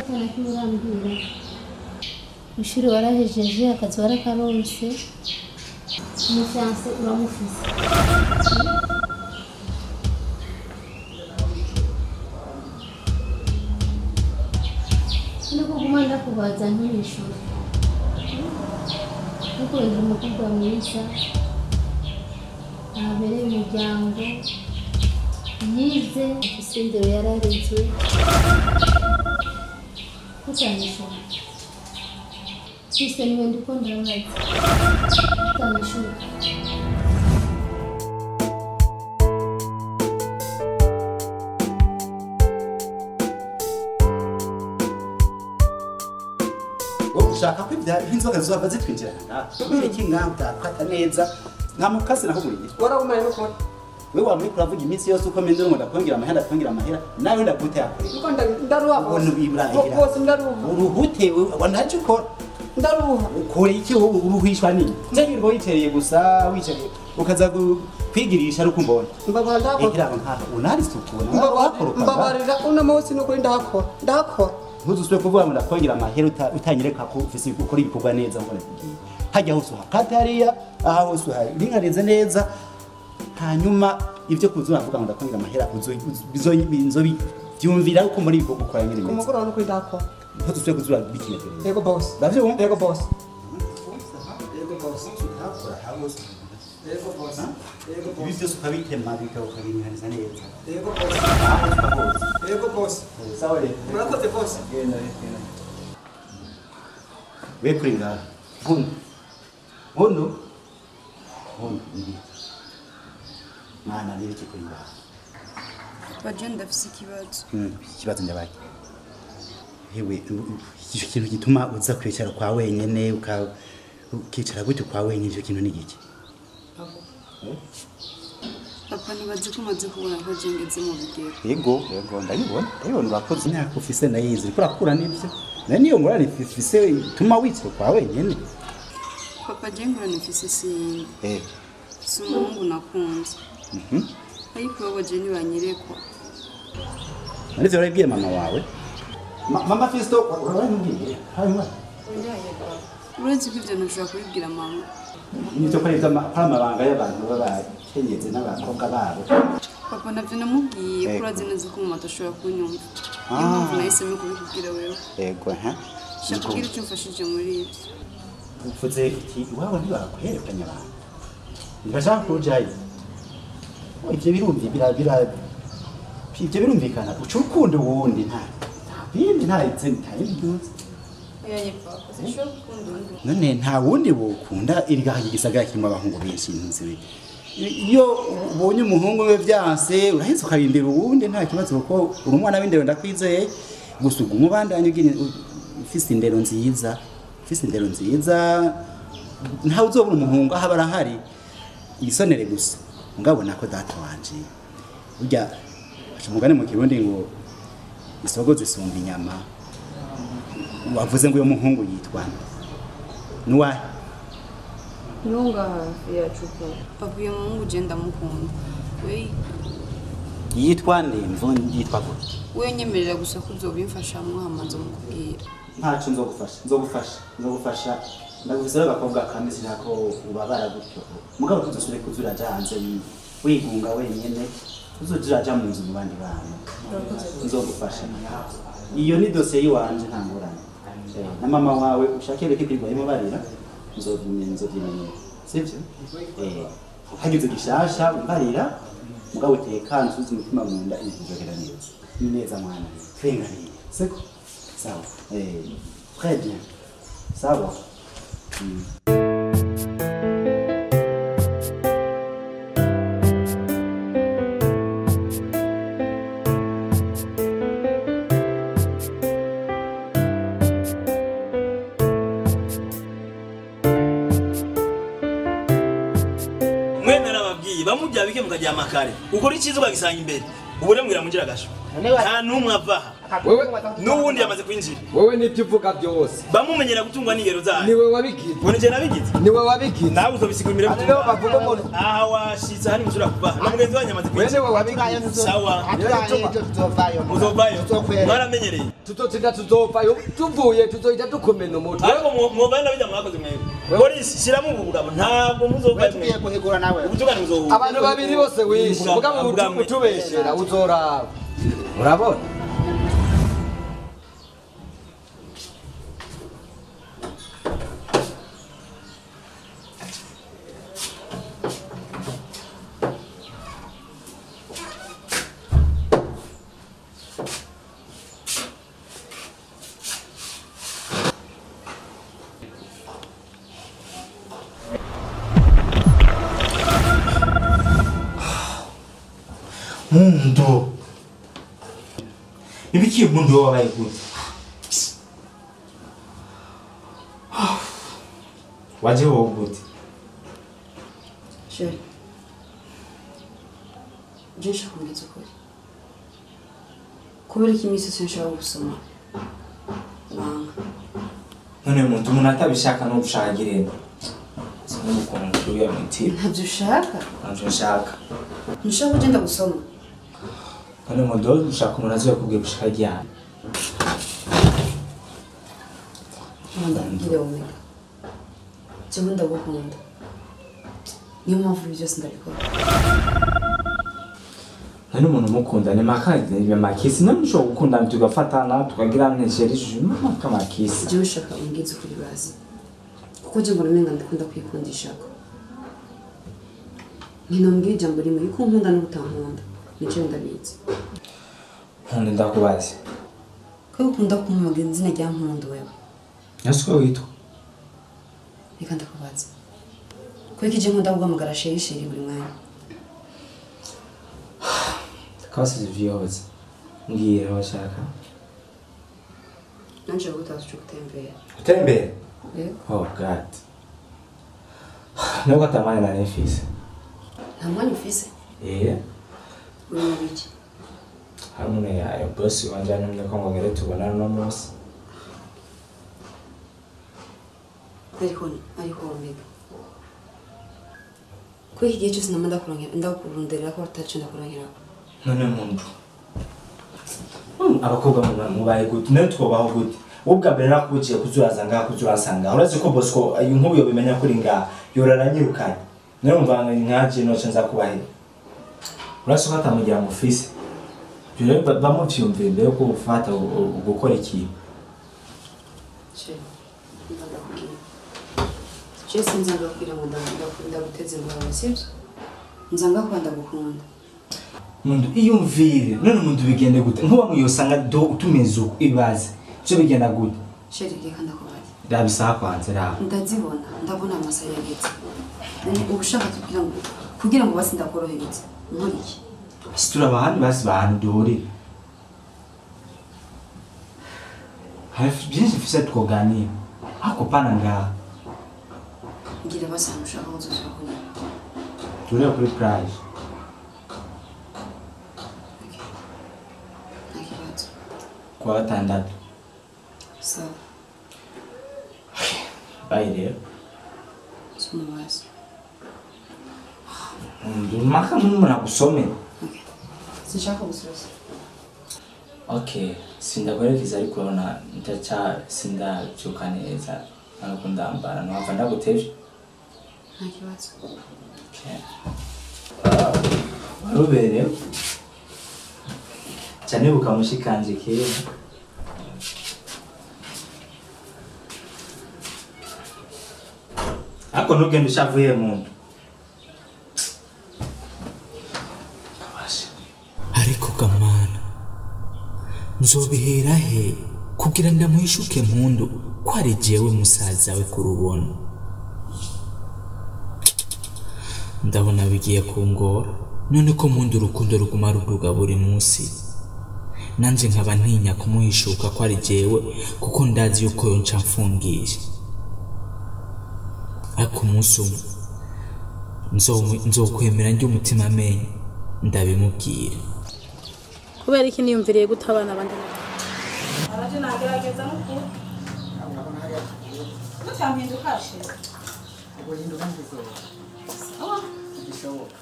kana kimurambira ushuri warahejeje akazi warakaronse umufiansi uramufise Nuko kumanda kubaza ntishura. Nuko ndi umukobwa mwiza. Abereye umuryango. Yize isindero yararezwe. Kutanishura. Sisi niwe ndiko ndabaza. Kutanishura. Ushaka kwibya inzoga zova zitwinjira kubera iki ngamba kwata neza nkamukasi naho buriye warabumaye nuko wewe wamuri kuravuga iminsi yose uko mende ngo ndakongera amahera nawe ndakute yakore uko ndaruha ubona bibrahira bose ndaruha uruhute wanaje ukora ndaruha ukora iki uruhishwa nini nzagirwa wicereye gusa wicereye ukaza kwigirisha ruko mbona mbabanda ko unari sukuna mbabarira una munsi nuko ndakora ntuzuswe kuvuga ngo ndakongera amahera utanyereka ko ufise ukora ibikorwa neza ngo nakugiye hajya hose hakatariya aha hose hari rinkareze neza hanyuma ibyo kuzo navuga ngo ndakongera amahera bizobi byumvira uko muri ibikorwa ukora nyine neza kumugora nuko ndakora ntuzuswe kuzura bikinete yego boss bavyo yego boss hakora hamos yego boss ibi byose ukabitema ukabinganiza neza yego boss sawa rero murakoze boss we kuringa hondo ibi mwana rero kikuri ngaho Bajenda ndafise ikibazo. Ikibazo ndabaye hewe icyo kintu gituma uza kwicara kwa wenyene ukicara gute kwa wenyene icyo kintu ni giki Papa nibaze ko maze kubona ko jengeze mu bigero. yego ndabibona urakoze imyaka ufise nayizi kurakura nibyo niyo ngorane ufise ituma wicara kwa wenyene Papa jengura nifise sindi. Si umuhungu nakunze. Ariko wowe je nibanyirekwa. Ariko urabibwiye mama wawe mama Fisto urabimubwiye hanyuma Uretse ko ivyo ntushobora kubibwira mama. Nito ko ari amabanga y'abantu babakenyeze n'abakobwa babo Papa navyo namubwiye ko urazi neza ko mama adashobora kunyumva. Niyo mpamvu nahisemo kubikubwira wewe. Yego Shaka kugira icyo mfashije muri ibyo. Uvuze iki iwabo ntibakwerekanye abantu ntibashaka kujayo ibyo birumvikana uca urukundo wundi nta bindi none nta wundi wokunda irigahaye igisagara kirimo abahungu benshi ntuzi iyo ubonye umuhungu we byanse urahise ukarimbira uwundi nta kibazo kuko uri umwana w'indero ndakwizeye gusa ubwo umubandanye ugira ufise indero nziza ntawe uzobura umuhungu aho barahari isonere gusa ngabona ko data wanje burya umugani mu kirundi ngo isogo zisumba inyama wavuze ngo uyo muhungu yitwa nuwa Nunga ya chupa. Papa uyo muhungu je ndamukunda. We yitwa nde mvundi yitwa gute we nyemerera gusa ko uzobimfasha muhamanza mukubwira. Ntacu nzogufasha ndagufisira abakobwa kandi sinako ubabara gutyo mugabo tuzosubire kuzuraja hanze wigunga wenyene uzojiraja mu nzu mu bandi bantu nzogufasha iyo ni dosiye yiwanje nta ngorane na mama wawe ushake reke kwigwayemo barira nzovyimenya sivyo hagize gishasha umbarira mugabo tekana usuze umutima mu nda izogera neza mwana twengariye siko sawa très bien sawa bamujya bike mukajya amakare ukora ikizo bagisanga imbere ubure mwira mungira gasho nta numwe avaha nuwundi yamaze kwinjira wewe nibyo uvuga byose bamumenyera gutungwa n'ingero zayo niwe wabigize ngo nije nabigize niwe wabigize nawe uzobisigumira gutungwa bavuga umuntu aha washitse hani musura kubaha na mugenzi wanyu yamaze kwinjira wewe wabigize sawa tuzovayo mwaramenyereye tuzovayo tuvuye tuzohita dukomena umutwe ariko mwobana bijya mwakoze mwewe polisi shiramo ubugabo ntabwo muzovayo tugiye kuhigura nawe ubutugane muzohuza abantu babiri bose wishe mugabo utubeshera uzoraba urabona Mundo ibiki mundo wabaye gute waje wowe gute Sheri Jesha kumbwiza ukuri kubera iki iminsi sinshaka gusoma wanga none umuntu atabishaka no gushaka irembo sinumukunda kuri ya mutiro ntabyo ushaka ntabyo nshaka ntushaka kugenda gusoma none mundo ushaka umuntu azoya kubwira gushaka ryana ndabwire umwe cyangwa ndagukunda niyo mpamvu ibyo byose ndabikora none umuntu mukunda ni makadi ni makisi none ushobora gukundana tugafatana tukagira ntekereje maka makisi je ushaka umbwiza ukuri bazi kuko je ngo namenga ndakunda kwikundisha ko ntinambwira ijambo rimwe yuko nkunda n'utankunda nico ndabizi none ndakubaze ko ukunda kumuvuga izina rya mpundu wewe nasiko witwa reka ndakubaze ko iki je nkunda kuguhamagara sheri buri mwanya Kasi vyose. Ngira washaka. Nanje gutaza cyo gutembera. Gutembera? Yego. Oh God. Nuko tamani na nefise. Nta mwanya ufise? Uri mu biki? Hamwe ya boss wanje anyumye ko ngongere tubonana no munsi. Ariko omega. Ko iki gihe cyose namanda kurongera ndakurunderera ko utacu ndakurongera. None muntu. Abakobwa mubaye gute nayo twobaho gute ubwa mbere nakubuciye kuzuraza ngaha kuzurasanga urazi ko Bosco inkuru yo bimenya kuri ngaha yoraranyirukanye nayo mvanga nkaje no cenza kubahira urasoka atamugira mu office byo bamuvyumvira mbere ko ufata gukora iki Chese nzanga kugira ngo ndaguteze ngo sibyo nzanga kwanda gukunda Mundu iyumvire none umuntu bigende gute nkuba muyosanga do utumeze ibaze cyo bigenda gute Sheri reka ndakubaza ndabisa kwanze ra ndazibona ndabona amasa yagetse nani ubushaka kugira ngo basi ndakorohereze muri iki situra abandi basi bahana dore hafi byinshi fise twoganira hako pana ngaha ngira basi amushaka uzoza kuri turi kuri price kwa gatandatu sawa bye rero sumubaza maka mumuna kusome sinshaka gusoza okay sindakurekeza ariko urabona sindabyuka neza ntabwo ndambara ntabwo ndagutevye nta kibazo waruberewe cyane bukamushikanje kera ako nugenda ushavuye muntu ariko gamana nzobihera he kugira ndamuhishuke mpundu ko ari jewe musaza we Kurubone ndabona bigiye kungora none ko mpundu urukundo ruguma ruduga buri munsi nanje nkaba ntinya kumuhishuka ko ari jewe kuko ndazi yuko yonca mfungisha ariko umunsi umwe nzokwemera njye umutima amenye ndabimubwira kubera iki niyumviriye gutabana abandi abaje nagerageza no ku mutampindukashe ubuhinduka ngizoba gishoboka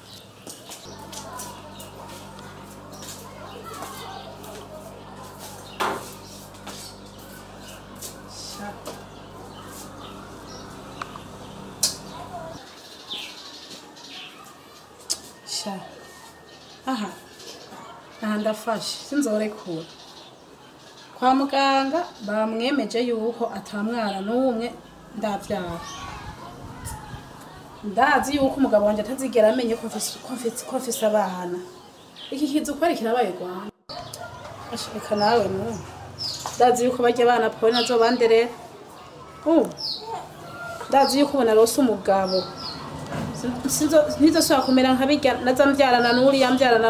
ndafashe sinzorekura kwa muganga bamwemeje yuko atamwana n'umwe ndavyara ndazi yuko umugabo wanje atazigera amenye ko afise abana iki kizu kwari kirabaye Rwanda ashika nawe mu ndazi yuko bajya abana pole nazo banderera ndazi yuko ubona rose umugabo nizosubira kumera nkabirya nazambyarana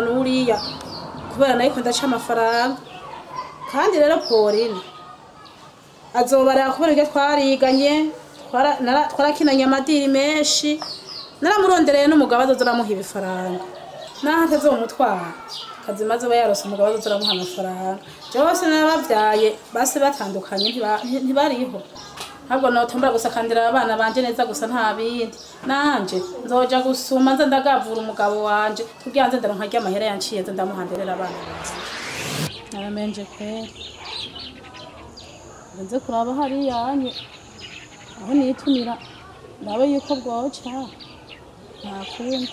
n'uriya kubera nayo ko ndaca amafaranga kandi rero Pauline azobara kubera ibyo twariganye twarakinanye amadiri menshi naramurondereye n'umugabo azozaramuha ibifaranga naho atazomutwara kazima azoba yarose umugabo azozaramuha amafaranga byose n'ababyaye base batandukanye ntibariho ntabwo notambara gusakandira abana banje neza gusa nta bindi nanje nzoja gusuma nza ndagavura umugabo wanje kugira nze ndaronka rya mahera yanciye nze ndamuhanderera abana banje naramenje kweri nze kuraba hari yanye aho nitumira ndabe yuko bwoca nta kundi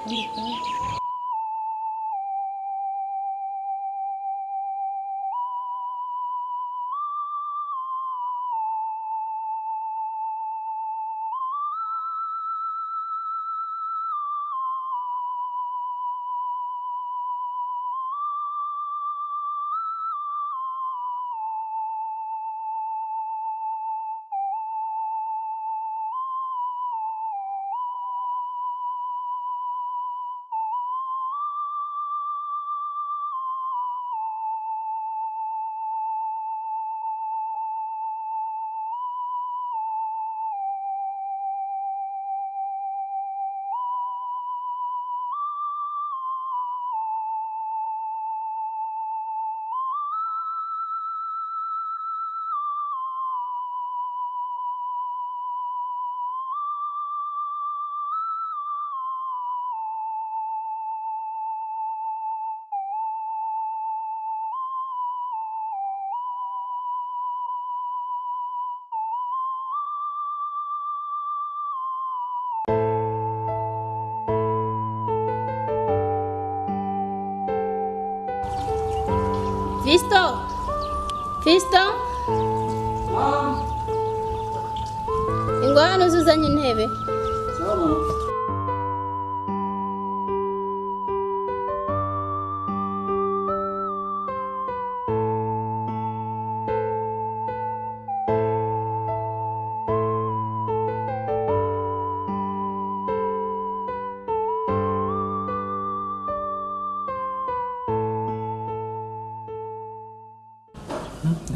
kweri Fisto. Fisto. Ingwano uzuzanye intebe.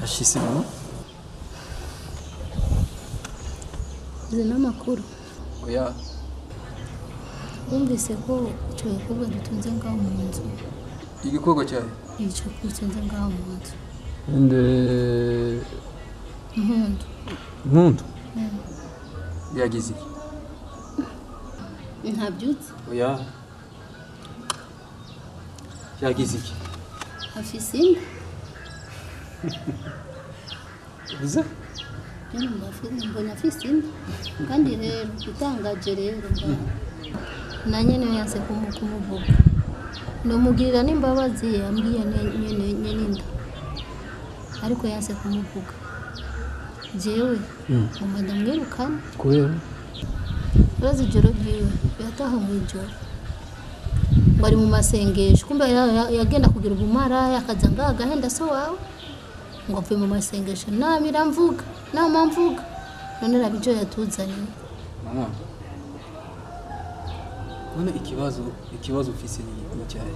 Yashise mama. Zina makuru. Oya. Wumvise ko icyo gikorwa dutunze ngaho mu nzu. Igikorwa cyawe? Icyo dutunze ngaho mu nzu. Mpundu. Mpundu? Yagize iki? Ntabyutse. Oya. Yagize iki? Afise inda. Uza? Mbona afise inda. Kandi rero utangaje rero nanye niyo yanse kumuvuga. Nomugirira n'imbabazi yambwiye nyene inda. Ariko yanse kumuvuga. Jewe ngomba ndamwirukana. Kubera? Urazi ijoro ryiwe yataha mu ijoro. Bari mu masengesho kumbe yagenda kugira ubumara yakaza ngaha gahenda so wawe ngo apfe mu masengesho namira mvuga nama mvuga none rabijo yatuzaniye. Mama. None ikibazo ufise ni cyahe?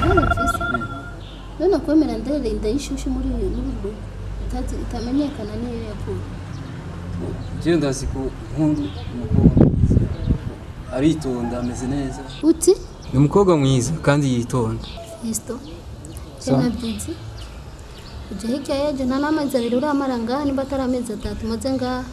None ufise? None kwemera ndere ndayishushe muri rugo itamenyekana niyo yapfuye. Je ndazi ko Mpundu umukobwa aritonda ameze neza. Uti? Ni umukobwa mwiza kandi yitonda. Fisto. Sena byizi. Uje hirya yejo nta n'amezi abiri uramara ngaha nimba atari amezi atatu maze ngaha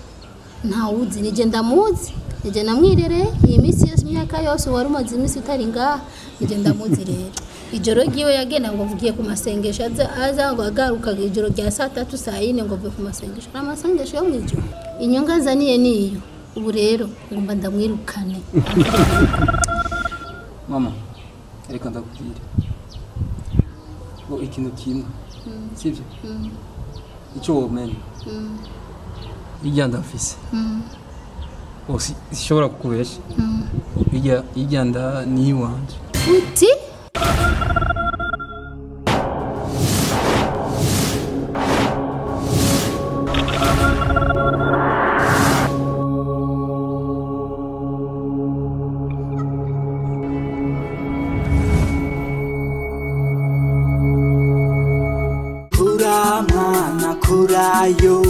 ntawuzi nije ndamuzi nije namwirere iyi minsi yose imyaka yose wari umaze iminsi utari ngaha nije ndamuzi rero ijoro ryiwe yagenda ngo vugiye ku masengesho aza ngo agaruka ijoro rya 3 saa 4 ngo vuye ku masengesho amasengesho yo mwijoro inyunga zaniye niyo ubu rero ngomba ndamwirukane. Mama reka ndakubwira ngo ikintu kimwe sivyo icyo womenya ijyanda afise osi ishobora kukubesha ijyanda ni iwanje. Uti? Kurayo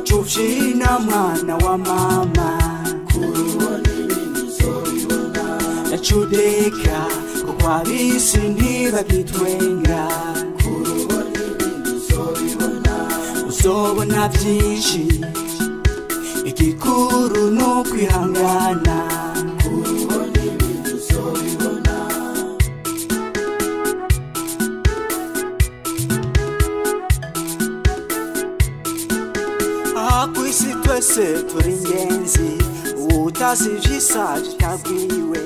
Chufshina mwana wa mama Chudeka kwa bisi ntibagitwenga Usobona byinshi igikuru no kwihangana Kwisi twese turi ingenzi utazivisa tutagwiwe